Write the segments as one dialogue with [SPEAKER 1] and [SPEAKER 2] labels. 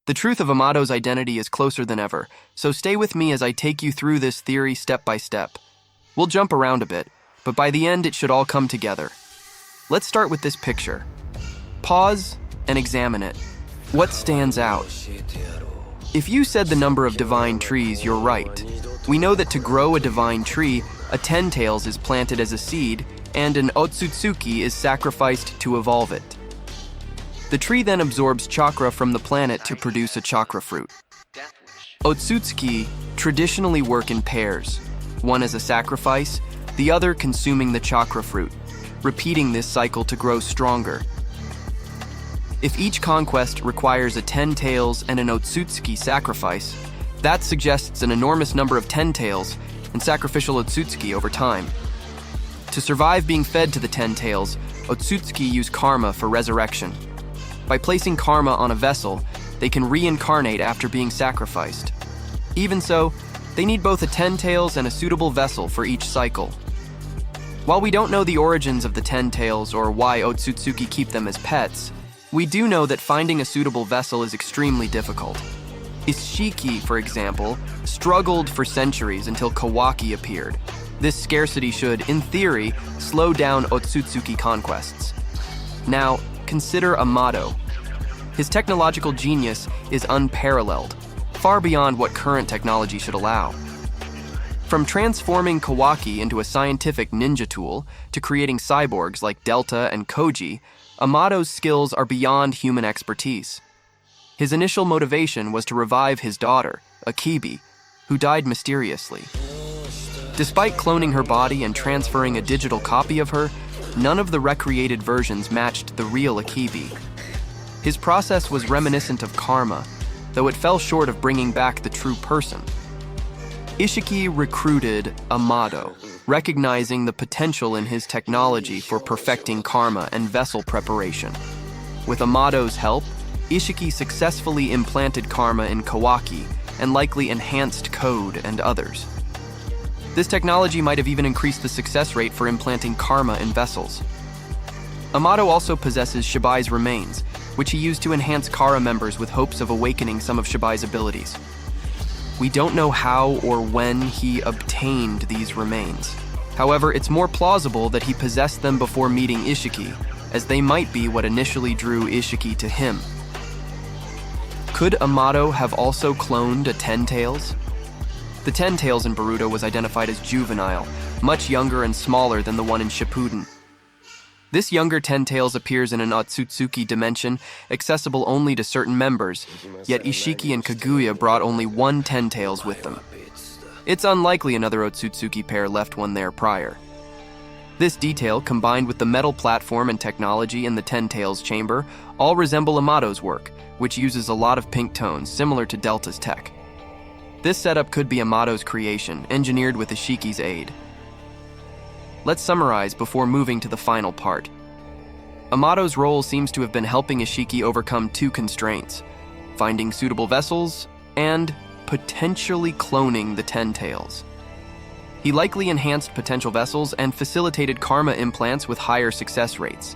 [SPEAKER 1] The truth of Amado's identity is closer than ever, so stay with me as I take you through this theory step by step. We'll jump around a bit, but by the end it should all come together. Let's start with this picture. Pause and examine it. What stands out? If you said the number of divine trees, you're right. We know that to grow a divine tree, a 10-tails is planted as a seed, and an Otsutsuki is sacrificed to evolve it. The tree then absorbs chakra from the planet to produce a chakra fruit. Otsutsuki traditionally work in pairs, one as a sacrifice, the other consuming the chakra fruit, repeating this cycle to grow stronger. If each conquest requires a 10-tails and an Otsutsuki sacrifice, that suggests an enormous number of 10-tails and sacrificial Otsutsuki over time. To survive being fed to the 10-tails, Otsutsuki use karma for resurrection. By placing karma on a vessel, they can reincarnate after being sacrificed. Even so, they need both a 10-tails and a suitable vessel for each cycle. While we don't know the origins of the 10-tails or why Otsutsuki keep them as pets, we do know that finding a suitable vessel is extremely difficult. Ishiki, for example, struggled for centuries until Kawaki appeared. This scarcity should, in theory, slow down Otsutsuki conquests. Now, consider Amado. His technological genius is unparalleled, far beyond what current technology should allow. From transforming Kawaki into a scientific ninja tool to creating cyborgs like Delta and Koji, Amado's skills are beyond human expertise. His initial motivation was to revive his daughter, Akibi, who died mysteriously. Despite cloning her body and transferring a digital copy of her, none of the recreated versions matched the real Akibi. His process was reminiscent of karma, though it fell short of bringing back the true person. Ishiki recruited Amado, recognizing the potential in his technology for perfecting karma and vessel preparation. With Amado's help, Ishiki successfully implanted karma in Kawaki and likely enhanced code and others. This technology might have even increased the success rate for implanting karma in vessels. Amado also possesses Shibai's remains, which he used to enhance Kara members with hopes of awakening some of Shibai's abilities. We don't know how or when he obtained these remains. However, it's more plausible that he possessed them before meeting Ishiki, as they might be what initially drew Ishiki to him. Could Amado have also cloned a 10-tails? The 10-tails in Boruto was identified as juvenile, much younger and smaller than the one in Shippuden. This younger 10-tails appears in an Otsutsuki dimension, accessible only to certain members, yet Ishiki and Kaguya brought only one 10-tails with them. It's unlikely another Otsutsuki pair left one there prior. This detail, combined with the metal platform and technology in the 10-tails chamber, all resemble Amado's work, which uses a lot of pink tones, similar to Delta's tech. This setup could be Amado's creation, engineered with Ishiki's aid. Let's summarize before moving to the final part. Amado's role seems to have been helping Ishiki overcome two constraints: finding suitable vessels and potentially cloning the 10-tails. He likely enhanced potential vessels and facilitated karma implants with higher success rates.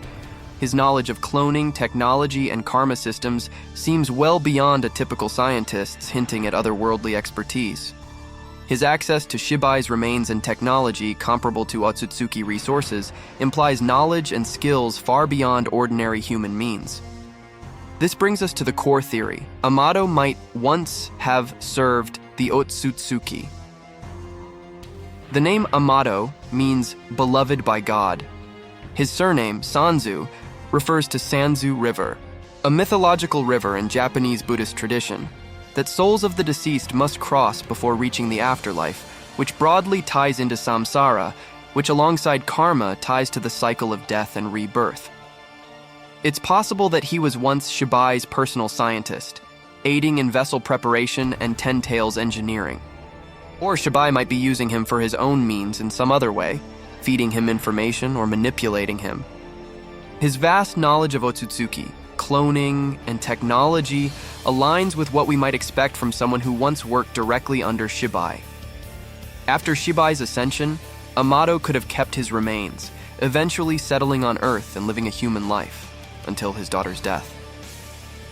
[SPEAKER 1] His knowledge of cloning, technology, and karma systems seems well beyond a typical scientist's, hinting at otherworldly expertise. His access to Shibai's remains and technology comparable to Otsutsuki resources implies knowledge and skills far beyond ordinary human means. This brings us to the core theory. Amado might once have served the Otsutsuki. The name Amado means beloved by God. His surname, Sanzu, refers to Sanzu River, a mythological river in Japanese Buddhist tradition that souls of the deceased must cross before reaching the afterlife, which broadly ties into samsara, which alongside karma ties to the cycle of death and rebirth. It's possible that he was once Shibai's personal scientist, aiding in vessel preparation and 10-tails engineering. Or Shibai might be using him for his own means in some other way, feeding him information or manipulating him. His vast knowledge of Otsutsuki, cloning, and technology aligns with what we might expect from someone who once worked directly under Shibai. After Shibai's ascension, Amado could have kept his remains, eventually settling on Earth and living a human life, until his daughter's death.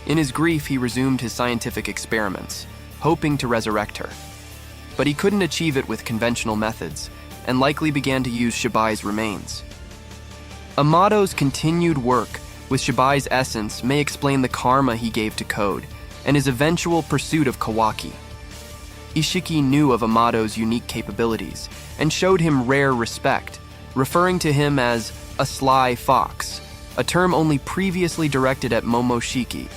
[SPEAKER 1] In his grief, he resumed his scientific experiments, hoping to resurrect her. But he couldn't achieve it with conventional methods, and likely began to use Shibai's remains. Amado's continued work with Shibai's essence may explain the karma he gave to Code, and his eventual pursuit of Kawaki. Ishiki knew of Amado's unique capabilities, and showed him rare respect, referring to him as a sly fox, a term only previously directed at Momoshiki.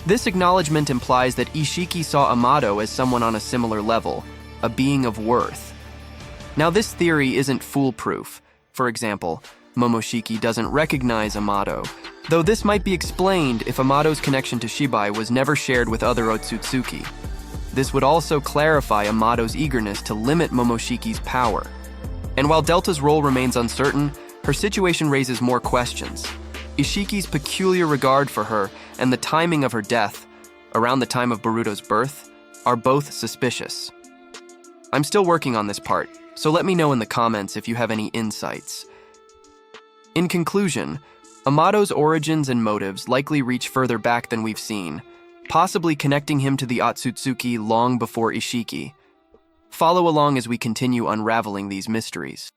[SPEAKER 1] This acknowledgement implies that Ishiki saw Amado as someone on a similar level, a being of worth. Now, this theory isn't foolproof. For example, Momoshiki doesn't recognize Amado, though this might be explained if Amado's connection to Shibai was never shared with other Otsutsuki. This would also clarify Amado's eagerness to limit Momoshiki's power. And while Delta's role remains uncertain, her situation raises more questions. Ishiki's peculiar regard for her and the timing of her death, around the time of Boruto's birth, are both suspicious. I'm still working on this part, so let me know in the comments if you have any insights. In conclusion, Amado's origins and motives likely reach further back than we've seen, possibly connecting him to the Otsutsuki long before Ishiki. Follow along as we continue unraveling these mysteries.